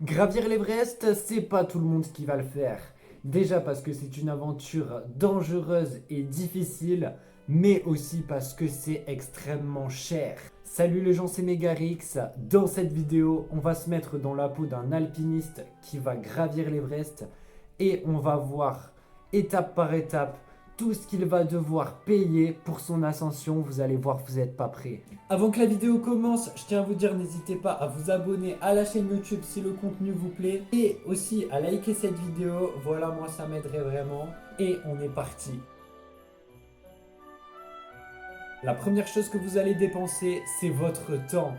Gravir l'Everest, c'est pas tout le monde qui va le faire. Déjà parce que c'est une aventure dangereuse et difficile, mais aussi parce que c'est extrêmement cher. Salut les gens, c'est Megarix. Dans cette vidéo, on va se mettre dans la peau d'un alpiniste qui va gravir l'Everest et on va voir étape par étape tout ce qu'il va devoir payer pour son ascension. Vous allez voir, vous n'êtes pas prêts. Avant que la vidéo commence, je tiens à vous dire, n'hésitez pas à vous abonner à la chaîne YouTube si le contenu vous plaît. Et aussi à liker cette vidéo. Voilà, moi ça m'aiderait vraiment. Et on est parti. La première chose que vous allez dépenser, c'est votre temps.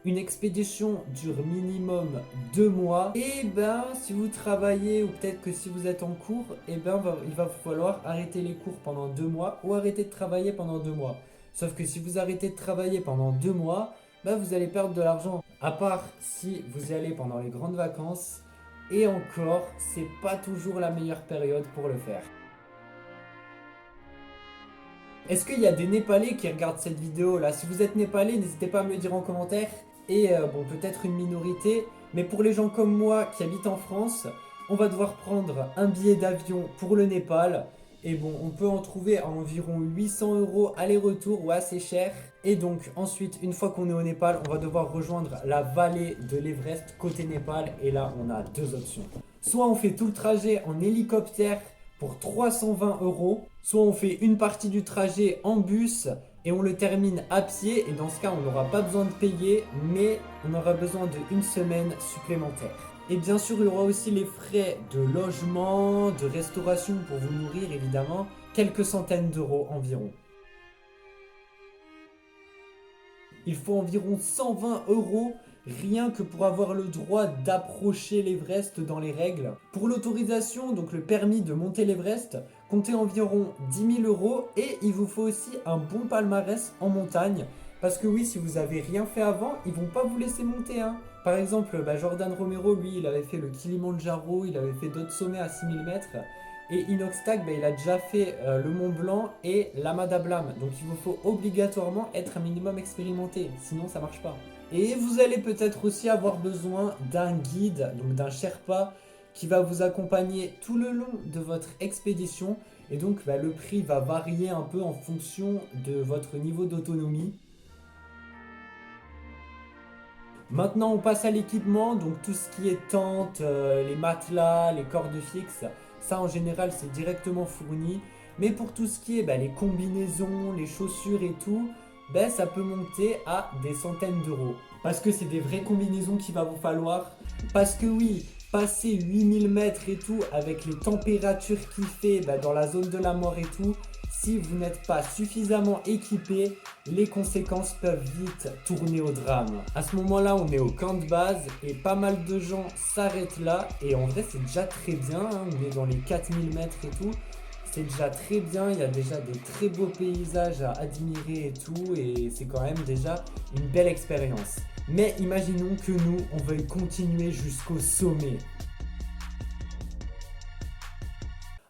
Une expédition dure minimum 2 mois. Et ben, si vous travaillez ou peut-être que si vous êtes en cours, et ben, il va vous falloir arrêter les cours pendant 2 mois ou arrêter de travailler pendant 2 mois. Sauf que si vous arrêtez de travailler pendant 2 mois, ben, vous allez perdre de l'argent. À part si vous y allez pendant les grandes vacances. Et encore, c'est pas toujours la meilleure période pour le faire. Est-ce qu'il y a des Népalais qui regardent cette vidéo là? Si vous êtes Népalais, n'hésitez pas à me le dire en commentaire. Et bon, peut-être une minorité. Mais pour les gens comme moi qui habitent en France, on va devoir prendre un billet d'avion pour le Népal. Et bon, on peut en trouver à environ 800 € aller-retour, ou assez cher. Et donc ensuite, une fois qu'on est au Népal, on va devoir rejoindre la vallée de l'Everest côté Népal. Et là, on a deux options. Soit on fait tout le trajet en hélicoptère pour 320 €, soit on fait une partie du trajet en bus et on le termine à pied. Et dans ce cas, on n'aura pas besoin de payer, mais on aura besoin d'une semaine supplémentaire. Et bien sûr, il y aura aussi les frais de logement, de restauration pour vous nourrir évidemment, quelques centaines d'euros environ. Il faut environ 120 € rien que pour avoir le droit d'approcher l'Everest dans les règles. Pour l'autorisation, donc le permis de monter l'Everest, comptez environ 10 000 € et il vous faut aussi un bon palmarès en montagne. Parce que oui, si vous avez rien fait avant, ils vont pas vous laisser monter. Par exemple, Jordan Romero, lui, il avait fait le Kilimandjaro, il avait fait d'autres sommets à 6000 mètres. Et Inox Tag, il a déjà fait le Mont Blanc et l'Ama Dablam. Donc il vous faut obligatoirement être un minimum expérimenté, sinon ça marche pas. Et vous allez peut-être aussi avoir besoin d'un guide, donc d'un Sherpa, qui va vous accompagner tout le long de votre expédition. Et donc le prix va varier un peu en fonction de votre niveau d'autonomie. Maintenant, on passe à l'équipement, donc tout ce qui est tente, les matelas, les cordes fixes, ça en général c'est directement fourni. Mais pour tout ce qui est les combinaisons, les chaussures et tout, ça peut monter à des centaines d'euros. Parce que c'est des vraies combinaisons qu'il va vous falloir. Parce que oui, passer 8000 mètres et tout, avec les températures qu'il fait dans la zone de la mort et tout, si vous n'êtes pas suffisamment équipé, les conséquences peuvent vite tourner au drame. À ce moment-là, on est au camp de base et pas mal de gens s'arrêtent là. Et en vrai, c'est déjà très bien. On est dans les 4000 mètres et tout. C'est déjà très bien. Il y a déjà des très beaux paysages à admirer et tout. Et c'est quand même déjà une belle expérience. Mais imaginons que nous, on veuille continuer jusqu'au sommet.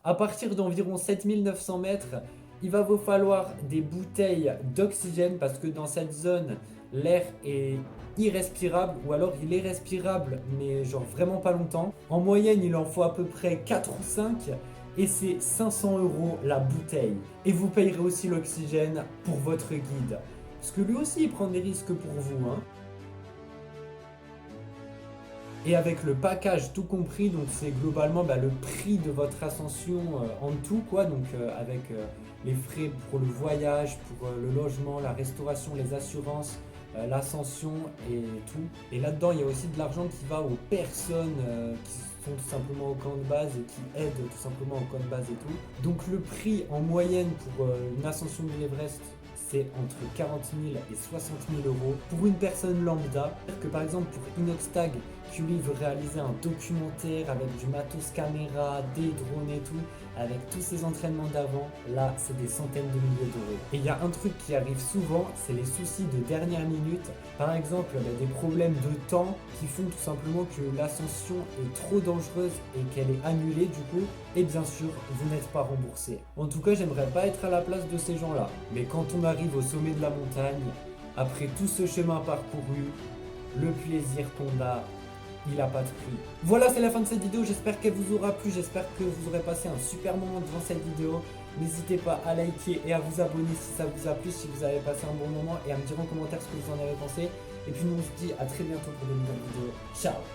À partir d'environ 7900 mètres, il va vous falloir des bouteilles d'oxygène parce que dans cette zone, l'air est irrespirable ou alors il est respirable mais genre vraiment pas longtemps. En moyenne, il en faut à peu près 4 ou 5 et c'est 500 € la bouteille. Et vous payerez aussi l'oxygène pour votre guide. Parce que lui aussi, il prend des risques pour vous. Et avec le package tout compris, donc c'est globalement le prix de votre ascension en tout quoi, donc avec les frais pour le voyage, pour le logement, la restauration, les assurances, l'ascension et tout. Et là-dedans il y a aussi de l'argent qui va aux personnes qui sont tout simplement au camp de base et qui aident tout simplement au camp de base et tout. Donc le prix en moyenne pour une ascension de l'Everest, c'est entre 40 000 et 60 000 € pour une personne lambda. C'est-à-dire que par exemple pour Inoxtag, qui lui veut réaliser un documentaire avec du matos caméra, des drones et tout, avec tous ses entraînements d'avant, là c'est des centaines de milliers d'euros. Et il y a un truc qui arrive souvent, c'est les soucis de dernière minute. Par exemple, des problèmes de temps qui font tout simplement que l'ascension est trop dangereuse et qu'elle est annulée du coup. Et bien sûr, vous n'êtes pas remboursé. En tout cas, j'aimerais pas être à la place de ces gens-là. Mais quand on arrive au sommet de la montagne, après tout ce chemin parcouru, le plaisir qu'on a il n'a pas de prix. Voilà, c'est la fin de cette vidéo, j'espère qu'elle vous aura plu, j'espère que vous aurez passé un super moment devant cette vidéo. N'hésitez pas à liker et à vous abonner si ça vous a plu, si vous avez passé un bon moment, et à me dire en commentaire ce que vous en avez pensé. Et puis nous on se dit à très bientôt pour de nouvelles vidéos. Ciao!